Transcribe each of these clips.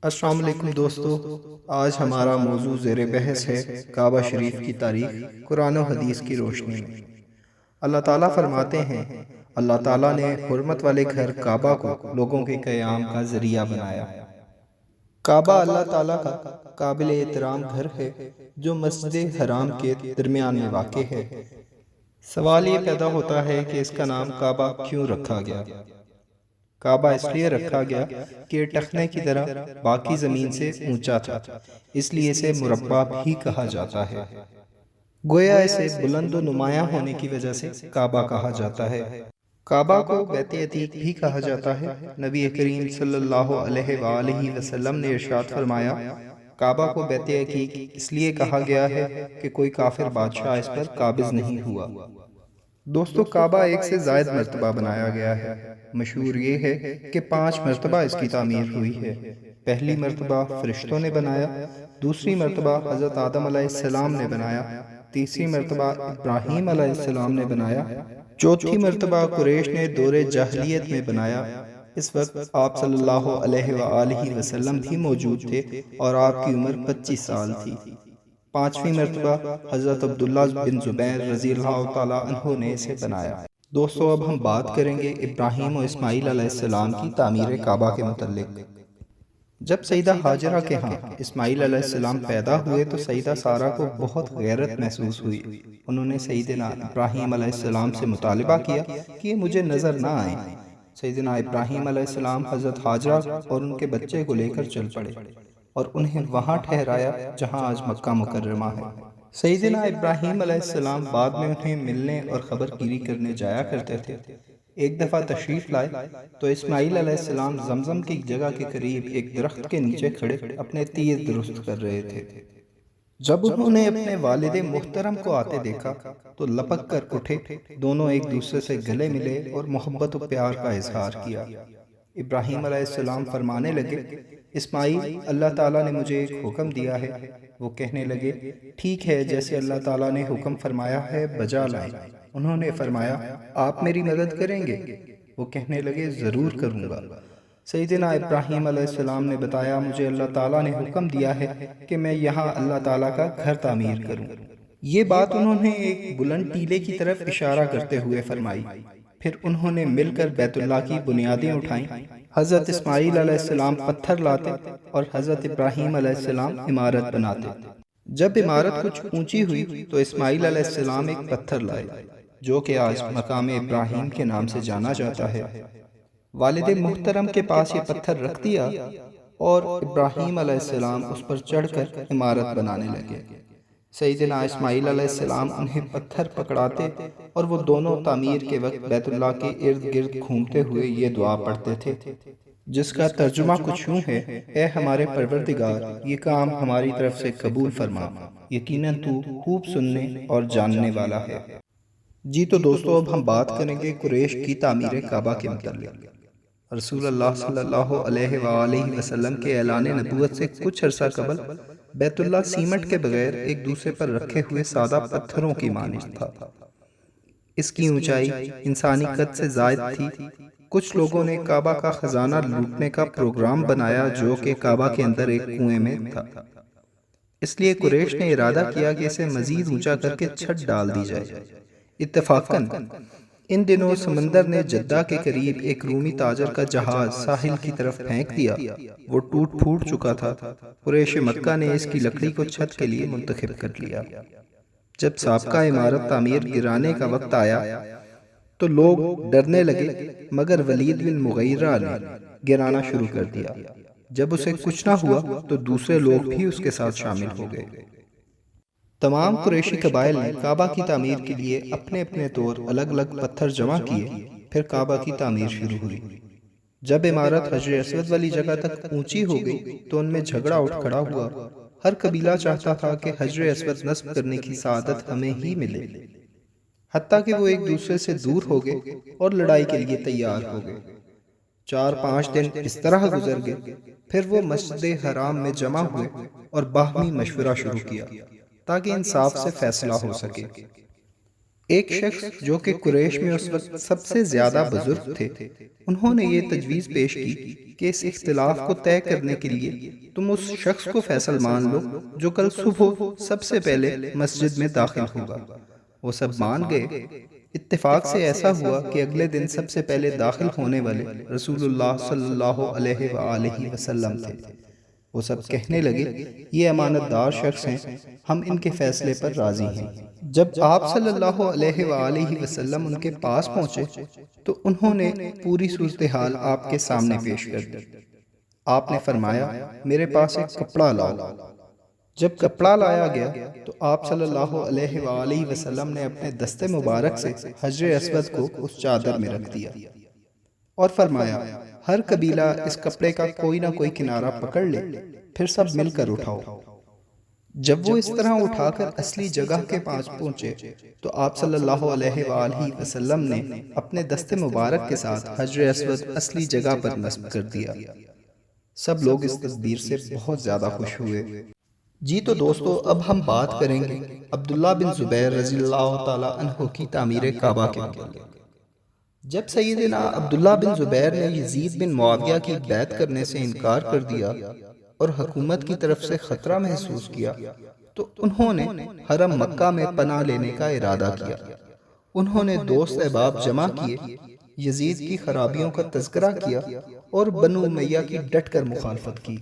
السلام علیکم دوستو، آج ہمارا موضوع زیر بحث ہے کعبہ شریف کی تاریخ قرآن و حدیث کی روشنی میں۔ اللہ تعالیٰ فرماتے ہیں، اللہ تعالیٰ نے حرمت والے گھر کعبہ کو لوگوں کے قیام کا ذریعہ بنایا۔ کعبہ اللہ تعالیٰ کا قابل احترام گھر ہے جو مسجد حرام کے درمیان میں واقع ہے۔ سوال یہ پیدا ہوتا ہے کہ اس کا نام کعبہ کیوں رکھا گیا؟ کعبہ اس لیے رکھا گیا کہ ٹخنے کی طرح باقی زمین سے اونچا تھا، اس لیے اسے مربع بھی کہا جاتا ہے۔ گویا اسے بلند و نمایاں ہونے کی وجہ سے کعبہ کہا جاتا ہے۔ کعبہ کو بیت عتیق بھی کہا جاتا ہے۔ نبی کریم صلی اللہ علیہ وآلہ وسلم نے ارشاد فرمایا، کعبہ کو بیت عتیق اس لیے کہا گیا ہے کہ کوئی کافر بادشاہ اس پر قابض نہیں ہوا۔ دوستو، کعبہ ایک سے زائد مرتبہ بنایا گیا ہے۔ مشہور یہ ہے کہ 5 مرتبہ اس کی تعمیر ہوئی ہے۔ پہلی مرتبہ فرشتوں نے بنایا، دوسری مرتبہ حضرت آدم علیہ السلام نے بنایا، تیسری مرتبہ ابراہیم علیہ السلام نے بنایا، چوتھی مرتبہ قریش نے دور جاہلیت میں بنایا۔ اس وقت آپ صلی اللہ علیہ وآلہ وسلم بھی موجود تھے اور آپ کی عمر 25 سال تھی۔ 5ویں مرتبہ حضرت عبداللہ بن زبیر رضی اللہ تعالیٰ عنہ نے اسے بنایا۔ دوستو، اب ہم بات کریں گے ابراہیم و اسماعیل علیہ السلام کی تعمیر کعبہ کے متعلق۔ جب سیدہ ہاجرہ کے ہاں اسماعیل علیہ السلام پیدا ہوئے تو سیدہ سارہ کو بہت غیرت محسوس ہوئی۔ انہوں نے سیدنا ابراہیم علیہ السلام سے مطالبہ کیا کہ یہ مجھے نظر نہ آئیں۔ سیدنا ابراہیم علیہ السلام حضرت ہاجرہ اور ان کے بچے کو لے کر چل پڑے اور انہیں وہاں ٹھہرایا جہاں آج مکہ مکرمہ ہے۔ سیدنا ابراہیم علیہ السلام بعد میں انہیں ملنے اور خبر گیری کرنے جایا کرتے تھے۔ ایک دفعہ تشریف لائے تو اسماعیل علیہ السلام زمزم کی جگہ کے قریب ایک درخت کے نیچے کھڑے اپنے تیر درست کر رہے تھے۔ جب انہوں نے اپنے والد محترم کو آتے دیکھا تو لپک کر اٹھے، دونوں ایک دوسرے سے گلے ملے اور محبت و پیار کا اظہار کیا۔ ابراہیم علیہ السلام فرمانے لگے، اسماعیل، اللہ تعالیٰ نے مجھے ایک حکم دیا ہے۔ وہ کہنے لگے، ٹھیک ہے، جیسے اللہ تعالیٰ نے حکم فرمایا ہے بجا لائیں۔ انہوں نے فرمایا، آپ میری مدد کریں گے؟ وہ کہنے لگے، ضرور کروں گا۔ سیدنا ابراہیم علیہ السلام نے بتایا، مجھے اللہ تعالیٰ نے حکم دیا ہے کہ میں یہاں اللہ تعالیٰ کا گھر تعمیر کروں۔ یہ بات انہوں نے ایک بلند ٹیلے کی طرف اشارہ کرتے ہوئے فرمائی۔ پھر انہوں نے مل کر بیت اللہ کی بنیادیں اٹھائیں۔ حضرت اسماعیل علیہ السلام پتھر لاتے اور حضرت ابراہیم علیہ السلام عمارت بناتے۔ جب عمارت کچھ اونچی ہوئی تو اسماعیل علیہ السلام ایک پتھر لائے جو کہ آج مقام ابراہیم کے نام سے جانا جاتا ہے۔ والد محترم کے پاس یہ پتھر رکھ دیا اور ابراہیم علیہ السلام اس پر چڑھ کر عمارت بنانے لگے۔ سیدنا اسماعیل علیہ السلام انہیں پتھر پکڑاتے اور وہ دونوں تعمیر کے وقت بیت اللہ کے ارد گرد گھومتے ہوئے یہ دعا پڑھتے تھے، جس کا ترجمہ کچھ یوں ہے، اے ہمارے پروردگار، یہ کام ہماری طرف سے قبول فرما، یقیناً تو خوب سننے اور جاننے والا ہے۔ جی تو دوستو، اب ہم بات کریں گے قریش کی تعمیر کعبہ کے متعلق۔ رسول اللہ صلی اللہ علیہ وآلہ وسلم کے اعلان نبوت سے کچھ عرصہ قبل بیت اللہ سیمنٹ کے بغیر ایک دوسرے پر رکھے ہوئے سادہ پتھروں کی مانند تھا۔ اس کی اونچائی انسانی قد سے زائد تھی۔ کچھ لوگوں نے کعبہ کا خزانہ لوٹنے کا پروگرام بنایا جو کہ کعبہ کے اندر ایک کنویں میں تھا۔ اس لیے قریش نے ارادہ کیا کہ اسے مزید اونچا کر کے چھت ڈال دی جائے۔ اتفاقاً ان دنوں سمندر نے جدہ کے قریب ایک رومی تاجر کا جہاز ساحل کی طرف پھینک دیا۔ وہ ٹوٹ پھوٹ چکا تھا۔ قریش مکہ نے اس کی لکڑی کو چھت کے لیے منتخب کر لیا۔ جب سابقہ عمارت تعمیر گرانے کا وقت آیا تو لوگ ڈرنے لگے، مگر ولید بن مغیرہ نے گرانا شروع کر دیا۔ جب اسے کچھ نہ ہوا تو دوسرے لوگ بھی اس کے ساتھ شامل ہو گئے۔ تمام قریشی قبائل نے کعبہ کی تعمیر کے لیے اپنے اپنے طور الگ الگ پتھر جمع کیے۔ پھر کعبہ کی تعمیر شروع ہوئی۔ جب عمارت حجر اسود والی جگہ تک اونچی ہو گئی تو ان میں جھگڑا اٹھ کھڑا ہوا۔ ہر قبیلہ چاہتا تھا کہ حجر اسود نصب کرنے کی سعادت ہمیں ہی ملے، حتیٰ کہ وہ ایک دوسرے سے دور ہو گئے اور لڑائی کے لیے تیار ہو گئے۔ 4-5 دن اس طرح گزر گئے۔ پھر وہ مسجد حرام میں جمع ہوئے اور باہمی مشورہ شروع کیا تاکہ انصاف سے فیصلہ ہو سکے۔ ایک شخص جو کہ قریش میں اس وقت سب سے زیادہ بزرگ تھے، انہوں نے یہ تجویز پیش کی کہ اس اختلاف کو طے کرنے کے لیے تم اس شخص کو فیصل مان لو جو کل صبح سب سے پہلے مسجد میں داخل ہوگا۔ وہ سب مان گئے۔ اتفاق سے ایسا ہوا کہ اگلے دن سب سے پہلے داخل ہونے والے رسول اللہ صلی اللہ علیہ وآلہ وسلم تھے۔ وہ سب کہنے لگے، یہ امانت دار شخص ہیں، ہم ان کے فیصلے پر راضی ہیں۔ جب آپ صلی اللہ علیہ وآلہ وسلم ان کے پاس پہنچے تو انہوں نے پوری صورتحال آپ کے سامنے پیش کر دی۔ آپ نے فرمایا، میرے پاس ایک کپڑا لاؤ۔ جب کپڑا لایا گیا تو آپ صلی اللہ علیہ وآلہ وسلم نے اپنے دست مبارک سے حجر اسود کو اس چادر میں رکھ دیا اور فرمایا، ہر قبیلہ اس کپڑے کا کوئی نہ کوئی کنارہ پکڑ لے، پھر سب مل کر اٹھاؤ۔ جب وہ اس طرح اٹھا کر اصلی جگہ کے پاس پہنچے تو آپ صلی اللہ علیہ وآلہ وسلم نے اپنے دست مبارک کے ساتھ حجر اسود اصلی جگہ پر نصب کر دیا۔ سب لوگ اس تدبیر سے بہت زیادہ خوش ہوئے۔ جی تو دوستو، اب ہم بات کریں گے عبداللہ بن زبیر رضی اللہ تعالیٰ عنہ کی تعمیر کعبہ کے متعلق۔ جب سیدنا عبداللہ بن زبیر نے یزید بن معاویہ کی بیعت کرنے سے انکار کر دیا اور حکومت کی طرف سے خطرہ محسوس کیا تو انہوں نے حرم مکہ میں پناہ لینے کا ارادہ کیا۔ انہوں نے دوست احباب جمع کیے، یزید کی خرابیوں کا تذکرہ کیا اور بنو امیہ کی ڈٹ کر مخالفت کی۔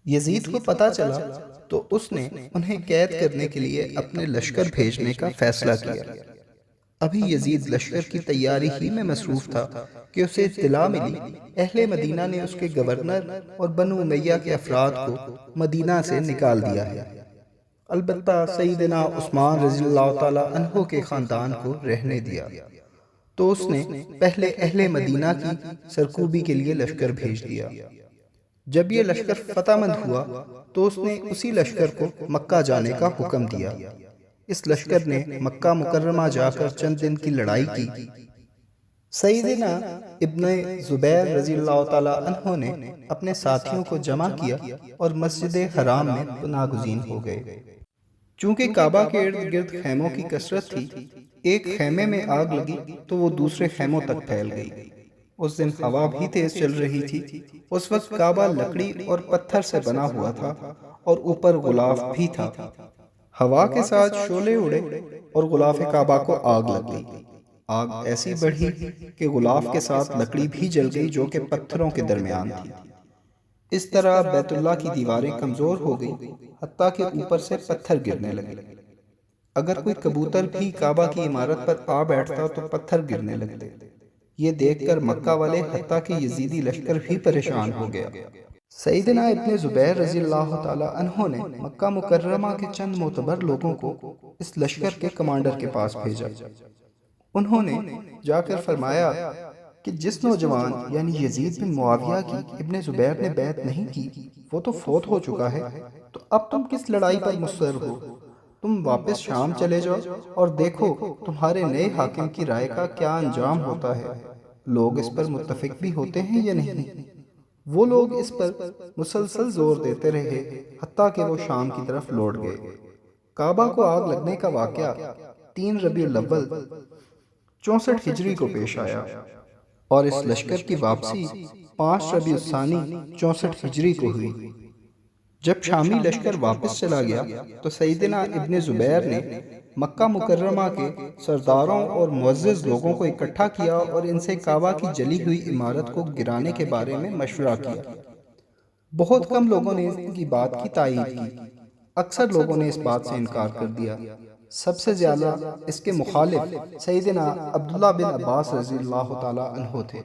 یزید کو پتہ چلا تو اس نے انہیں قید کرنے کے لیے اپنے لشکر بھیجنے کا فیصلہ کیا۔ ابھی یزید لشکر کی تیاری ہی میں مصروف تھا کہ اسے اطلاع ملی اہل مدینہ نے اس کے گورنر اور بنو امیہ کے افراد کو مدینہ سے نکال دیا ہے، البتہ سیدنا عثمان رضی اللہ تعالیٰ عنہ کے خاندان کو رہنے دیا۔ تو اس نے پہلے اہل مدینہ کی سرکوبی کے لیے لشکر بھیج دیا۔ جب یہ لشکر فتح مند ہوا تو اس نے اسی لشکر کو مکہ جانے کا حکم دیا۔ اس لشکر نے مکہ مکرمہ جا کر چند دن کی لڑائی کی۔ سیدنا ابن زبیر رضی اللہ تعالیٰ عنہ نے اپنے ساتھیوں کو جمع کیا اور مسجد حرام میں پناہ گزین ہو گئے۔ چونکہ کعبہ کے ارد گرد خیموں کی کثرت تھی، ایک خیمے میں آگ لگی تو وہ دوسرے خیموں تک پھیل گئی۔ اس دن ہوا بھی تیز چل رہی تھی۔ اس وقت کعبہ لکڑی اور پتھر سے بنا ہوا تھا اور اوپر غلاف بھی تھا۔ ہوا کے ساتھ شعلے اڑے اور غلاف کعبہ کو آگ لگ گئی۔ آگ ایسی بڑھی کہ غلاف کے ساتھ لکڑی بھی جل گئی جو کہ پتھروں کے درمیان تھی۔ اس طرح بیت اللہ کی دیواریں کمزور ہو گئی، حتیٰ کہ اوپر سے پتھر گرنے لگے۔ اگر کوئی کبوتر بھی کعبہ کی عمارت پر آ بیٹھتا تو پتھر گرنے لگتے۔ یہ دیکھ کر مکہ والے حتیٰ کہ یزیدی لشکر بھی پریشان ہو گیا۔ سیدنا ابن زبیر رضی اللہ تعالیٰ عنہ نے مکہ مکرمہ کے چند معتبر لوگوں کو اس لشکر کے کمانڈر کے پاس بھیجا۔ انہوں نے جا کر فرمایا کہ جس نوجوان یعنی یزید بن معاویہ کی ابن زبیر نے بیعت نہیں کی وہ تو فوت ہو چکا ہے، تو اب تم کس لڑائی پر مصر ہو؟ تم واپس شام چلے جاؤ اور دیکھو تمہارے نئے حاکم کی رائے کا کیا انجام ہوتا ہے، لوگ اس پر متفق بھی ہوتے ہیں یا نہیں۔ وہ لوگ اس پر مسلسل زور دیتے رہے حتیٰ کہ وہ شام کی طرف لوٹ گئے۔ کعبہ کو آگ لگنے کا واقعہ 3 ربیع الاول 64 ہجری کو پیش آیا اور اس لشکر کی واپسی 5 ربیع الثانی 64 ہجری کو ہوئی۔ جب شامی لشکر واپس چلا گیا تو سیدنا ابن زبیر نے مکہ مکرمہ کے سرداروں اور معزز لوگوں کو اکٹھا کیا اور ان سے کعبہ کی جلی ہوئی عمارت کو گرانے کے بارے میں مشورہ کیا۔ بہت کم لوگوں نے ان کی بات کی تائید کی، اکثر لوگوں نے اس بات سے انکار کر دیا۔ سب سے زیادہ اس کے مخالف سیدنا عبداللہ بن عباس رضی اللہ تعالیٰ عنہ تھے۔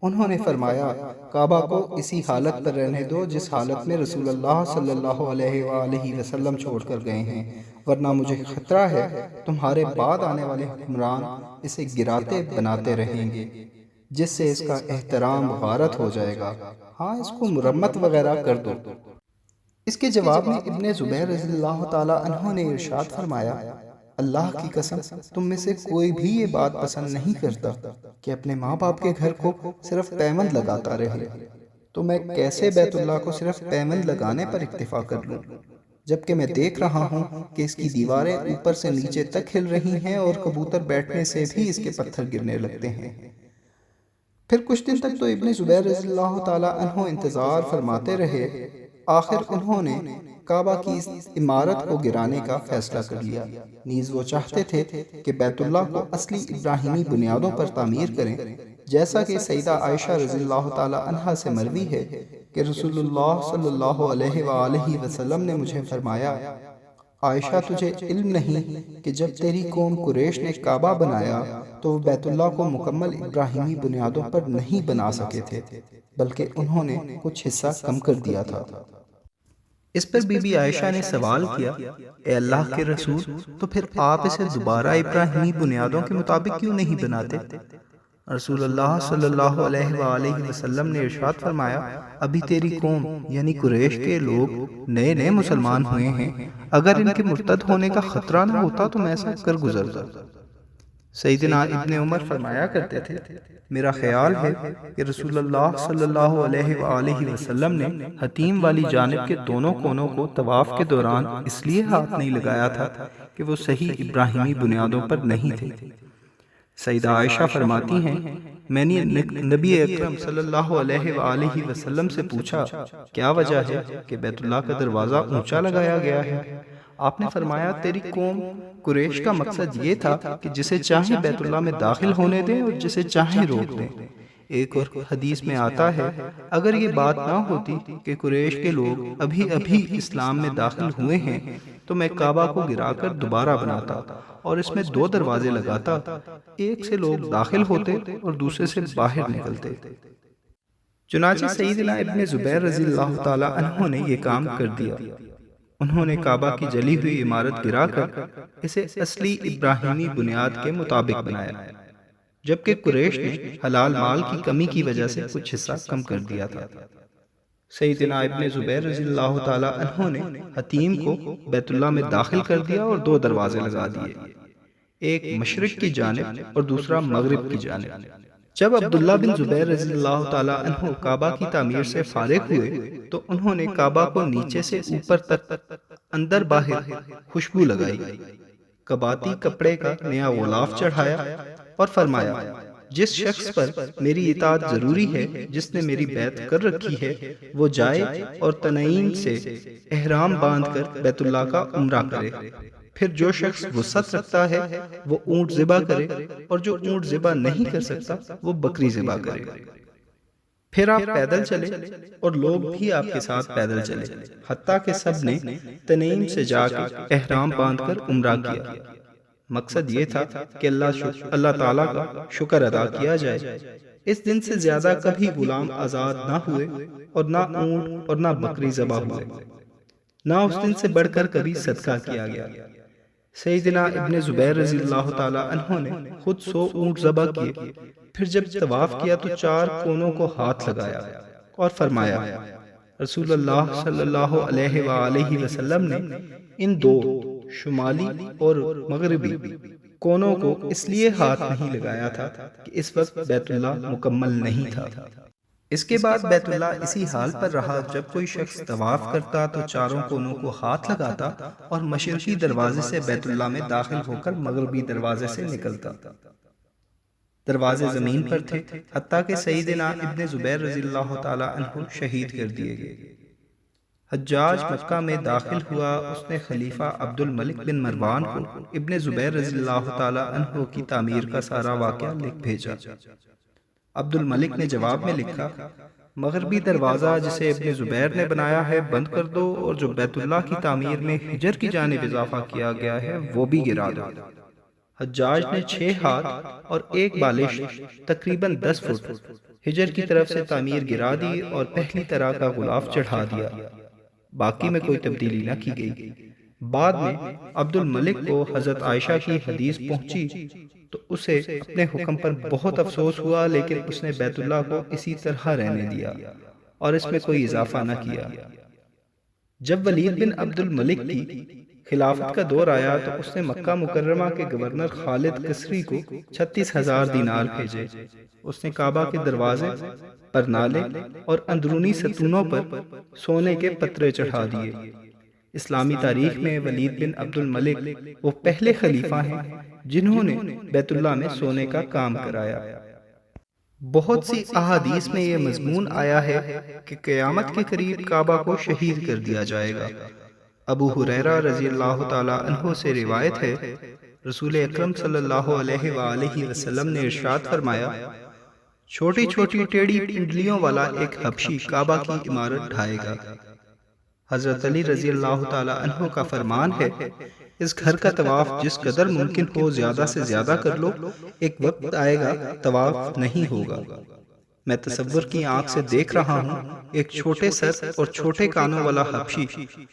انہوں نے فرمایا، کعبہ کو اسی حالت پر رہنے دو جس حالت میں رسول اللہ صلی اللہ علیہ وآلہ وسلم چھوڑ کر گئے ہیں، ورنہ مجھے خطرہ ہے تمہارے بعد آنے والے حکمران اسے گراتے بناتے رہیں گے، جس سے اس کا احترام غارت ہو جائے گا۔ ہاں، اس کو مرمت وغیرہ کر دو۔ اس کے جواب میں ابن زبیر رضی اللہ تعالیٰ عنہ نے ارشاد فرمایا، اللہ کی قسم تم میں سے کوئی بھی یہ بات پسند نہیں کرتا کہ اپنے ماں باپ کے گھر کو صرف پیوند لگاتا رہے، تو میں کیسے بیت اللہ کو صرف پیوند لگانے پر اکتفا کر لوں؟ جبکہ میں دیکھ رہا ہوں کہ اس کی دیواریں اوپر سے نیچے تک ہل رہی ہیں اور کبوتر بیٹھنے سے بھی اس کے پتھر گرنے لگتے ہیں۔ پھر کچھ دن تک تو ابن زبیر رضی اللہ تعالیٰ عنہ انتظار فرماتے رہے۔ آخر انہوں نے کعبہ کی اس عمارت کو گرانے کا فیصلہ کر لیا۔ نیز وہ چاہتے تھے کہ بیت اللہ کو اصلی ابراہیمی بنیادوں پر تعمیر کریں، جیسا کہ سیدہ عائشہ رضی اللہ تعالیٰ عنہا سے مروی ہے کہ رسول اللہ صلی اللہ علیہ وآلہ وسلم نے مجھے فرمایا، عائشہ تجھے علم نہیں کہ جب تیری قوم قریش نے کعبہ بنایا تو وہ بیت اللہ کو مکمل ابراہیمی بنیادوں پر نہیں بنا سکے تھے، بلکہ انہوں نے کچھ حصہ کم کر دیا تھا۔ اس پر بی بی عائشہ نے سوال کیا، اے اللہ کے رسول، تو پھر آپ اسے دوبارہ ابراہیمی بنیادوں کے مطابق کیوں نہیں بناتے؟ رسول اللہ صلی اللہ علیہ وآلہ وسلم نے ارشاد فرمایا، ابھی تیری قوم یعنی قریش کے لوگ نئے نئے مسلمان ہوئے ہیں، اگر ان کے مرتد ہونے کا خطرہ نہ ہوتا تو میں ایسا کر گزرتا۔ سیدنا ابن عمر فرمایا کرتے تھے، میرا خیال ہے کہ رسول اللہ صلی اللہ علیہ وآلہ وسلم نے حتیم والی جانب کے دونوں کونوں کو طواف کے دوران اس لیے ہاتھ نہیں لگایا تھا کہ وہ صحیح ابراہیمی بنیادوں پر نہیں تھے۔ سیدہ عائشہ فرماتی ہیں، میں نے نبی اکرم صلی اللہ علیہ وآلہ وسلم سے پوچھا، کیا وجہ ہے کہ بیت اللہ کا دروازہ اونچا لگایا گیا ہے؟ آپ نے فرمایا، تیری قوم قریش کا مقصد یہ تھا کہ جسے چاہیں بیت اللہ میں داخل ہونے دیں اور جسے چاہیں روک دیں۔ ایک اور حدیث میں آتا ہے، اگر یہ بات نہ ہوتی کہ قریش کے لوگ ابھی ابھی اسلام میں داخل ہوئے ہیں تو میں کعبہ کو گرا کر دوبارہ بناتا اور اس میں 2 دروازے لگاتا، ایک سے لوگ داخل ہوتے اور دوسرے سے باہر نکلتے۔ چنانچہ سیدنا ابن زبیر رضی اللہ تعالی عنہ نے یہ کام کر دیا۔ انہوں نے کعبہ کی جلی ہوئی عمارت گرا کر اسے اصلی ابراہیمی بنیاد کے مطابق بنایا، جبکہ قریش نے حلال مال کی کمی کی وجہ سے کچھ حصہ کم کر دیا تھا۔ سیدنا ابن زبیر رضی اللہ تعالی عنہ نے حتیم کو بیت اللہ میں داخل کر دیا اور 2 دروازے لگا دیے، ایک مشرق کی جانب اور دوسرا مغرب کی جانب۔ جب عبداللہ بن زبیر رضی اللہ تعالی عنہ کعبہ کی تعمیر سے فارغ ہوئے تو انہوں نے کعبہ کو نیچے سے اوپر تک اندر باہر خوشبو لگائی، کباتی کپڑے کا نیا غلاف چڑھایا اور فرمایا، جس شخص پر میری اطاعت ضروری ہے، جس نے میری بیعت کر رکھی ہے، وہ جائے اور تنعیم سے احرام باندھ کر بیت اللہ کا عمرہ کرے۔ پھر جو شخص وسعت رکھتا ہے وہ اونٹ ذبح کرے، اور جو اونٹ ذبح نہیں کر سکتا وہ بکری ذبح کرے۔ پھر آپ پیدل چلے اور لوگ بھی آپ کے ساتھ پیدل چلے، حتیٰ کہ سب نے تنعیم سے جا کے احرام باندھ کر عمرہ کیا۔ مقصد یہ تھا کہ اللہ تعالیٰ کا شکر ادا کیا جائے۔ اس دن سے زیادہ کبھی غلام آزاد نہ ہوئے اور نہ اونٹ اور نہ بکری ذبح ہوئے، نہ اس دن سے بڑھ کر کبھی صدقہ کیا گیا۔ سیدنا ابن زبیر رضی اللہ تعالی عنہ نے خود 100 اونٹ ذبح کیے، پھر جب طواف کیا تو 4 کونوں کو ہاتھ لگایا اور فرمایا، رسول اللہ صلی اللہ علیہ وآلہ وسلم نے ان 2 شمالی اور مغربی کونوں کو اس لیے ہاتھ نہیں لگایا تھا کہ اس وقت بیت اللہ مکمل نہیں تھا۔ اس کے بعد بیت اللہ اسی حال پر رہا، جب کوئی شخص طواف کرتا تو 4 کونوں کو ہاتھ لگاتا اور مشرقی دروازے سے بیت اللہ میں داخل ہو کر مغربی دروازے سے نکلتا۔ دروازے زمین پر تھے، حتیٰ کہ سیدنا ابن زبیر رضی اللہ تعالی عنہ شہید کر دیے گئے۔ حجاج مکہ میں داخل ہوا، اس نے خلیفہ عبد الملک بن مروان کو ابن زبیر رضی اللہ تعالی عنہ کی تعمیر کا سارا واقعہ لکھ بھیجا۔ عبد الملک نے جواب میں لکھا، مغربی دروازہ جسے ابن زبیر نے بنایا ہے بند کر دو، اور جو بیت اللہ کی تعمیر میں حجر کی جانب اضافہ کیا گیا ہے وہ بھی گرا دو۔ حجاج نے 6 ہاتھ اور 1 بالش تقریباً 10 فٹ حجر کی طرف سے تعمیر گرا دی اور پہلی طرح کا غلاف چڑھا دیا، باقی میں کوئی تبدیلی نہ کی گئی۔ بعد میں عبد الملک کو حضرت عائشہ کی حدیث پہنچی تو اسے اپنے حکم پر بہت افسوس ہوا، لیکن اس نے بیت اللہ کو اسی طرح رہنے دیا اور اس میں کوئی اضافہ نہ کیا۔ جب ولید بن عبد الملک کی خلافت کا دور آیا تو اس نے مکہ مکرمہ کے گورنر خالد قسری کو 36,000 دینار بھیجے۔ اس نے کعبہ کے دروازے پر نالے اور اندرونی ستونوں پر سونے کے پترے چڑھا دیے۔ اسلامی تاریخ میں ولید بن عبد الملک وہ پہلے خلیفہ ہیں جنہوں نے بیت اللہ میں سونے کا کام کرایا۔ بہت سی احادیث میں یہ مضمون آیا ہے کہ قیامت کے قریب کعبہ کو شہید کر دیا جائے گا۔ ابو ہریرہ رضی اللہ تعالی عنہ سے روایت ہے، رسول اکرم صلی اللہ علیہ وآلہ وسلم نے ارشاد فرمایا، چھوٹی چھوٹی ٹیڑھی پنڈلیوں والا ایک حبشی کعبہ کی عمارت ڈھائے گا۔ حضرت علی رضی اللہ تعالی عنہ کا فرمان ہے، اس گھر کا طواف جس قدر ممکن ہو زیادہ سے زیادہ کر لو، ایک وقت آئے گا طواف نہیں ہوگا۔ میں تصور کی آنکھ سے دیکھ رہا ہوں، ایک چھوٹے سر اور چھوٹے کانوں والا حبشی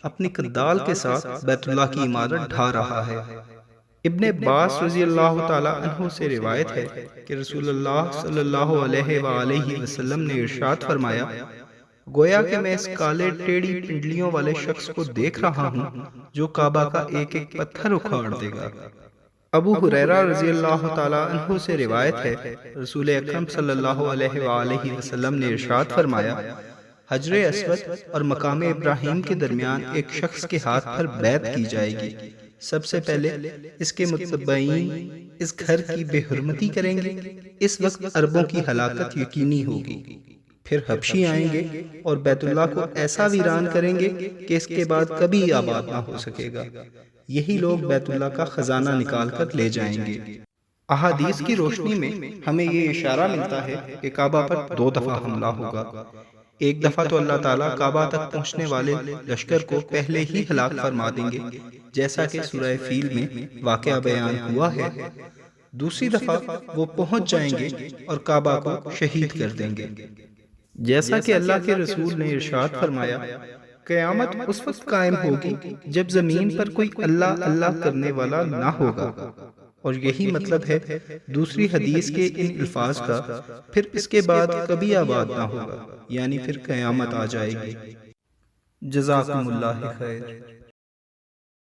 اپنی کدال کے ساتھ بیت اللہ کی عمارت ڈھا رہا ہے۔ ابن عباس رضی اللہ تعالی عنہ سے روایت ہے کہ رسول اللہ صلی اللہ علیہ وآلہ وسلم نے ارشاد فرمایا، گویا کہ میں اس کالے ٹیڑھی پنڈلیوں والے شخص کو دیکھ رہا ہوں جو کعبہ کا ایک ایک پتھر اکھاڑ دے گا۔ ابو ہریرہ رضی اللہ تعالیٰ عنہ سے روایت ہے، رسول اکرم صلی اللہ علیہ وآلہ وسلم نے ارشاد فرمایا، حجر اسود اور مقام ابراہیم کے درمیان ایک شخص کے ہاتھ پر بیعت کی جائے گی۔ سب سے پہلے اس کے متبعین اس گھر کی بے حرمتی کریں گے، اس وقت عربوں کی ہلاکت یقینی ہوگی۔ پھر حبشی آئیں گے اور بیت اللہ کو ایسا ویران کریں گے کہ اس کے بعد کبھی آباد نہ ہو سکے گا۔ یہی لوگ بیت اللہ کا خزانہ نکال کر لے جائیں گے۔ احادیث کی روشنی میں ہمیں یہ اشارہ ملتا ہے کہ کعبہ پر 2 دفعہ حملہ ہوگا۔ ایک دفعہ تو اللہ تعالیٰ کعبہ تک پہنچنے والے لشکر کو پہلے ہی ہلاک فرما دیں گے، جیسا کہ سورہ فیل میں واقعہ بیان ہوا ہے۔ دوسری دفعہ وہ پہنچ جائیں گے اور کعبہ کو شہید کر دیں گے۔ جیسا کہ اللہ کے رسول نے ارشاد فرمایا، قیامت اس وقت قائم ہوگی جب زمین پر کوئی اللہ اللہ کرنے والا نہ ہوگا، اور یہی مطلب ہے دوسری حدیث کے ان الفاظ کا، پھر اس کے بعد کبھی آباد نہ ہوگا، یعنی پھر قیامت آ جائے گی۔ جزاکم اللہ خیر۔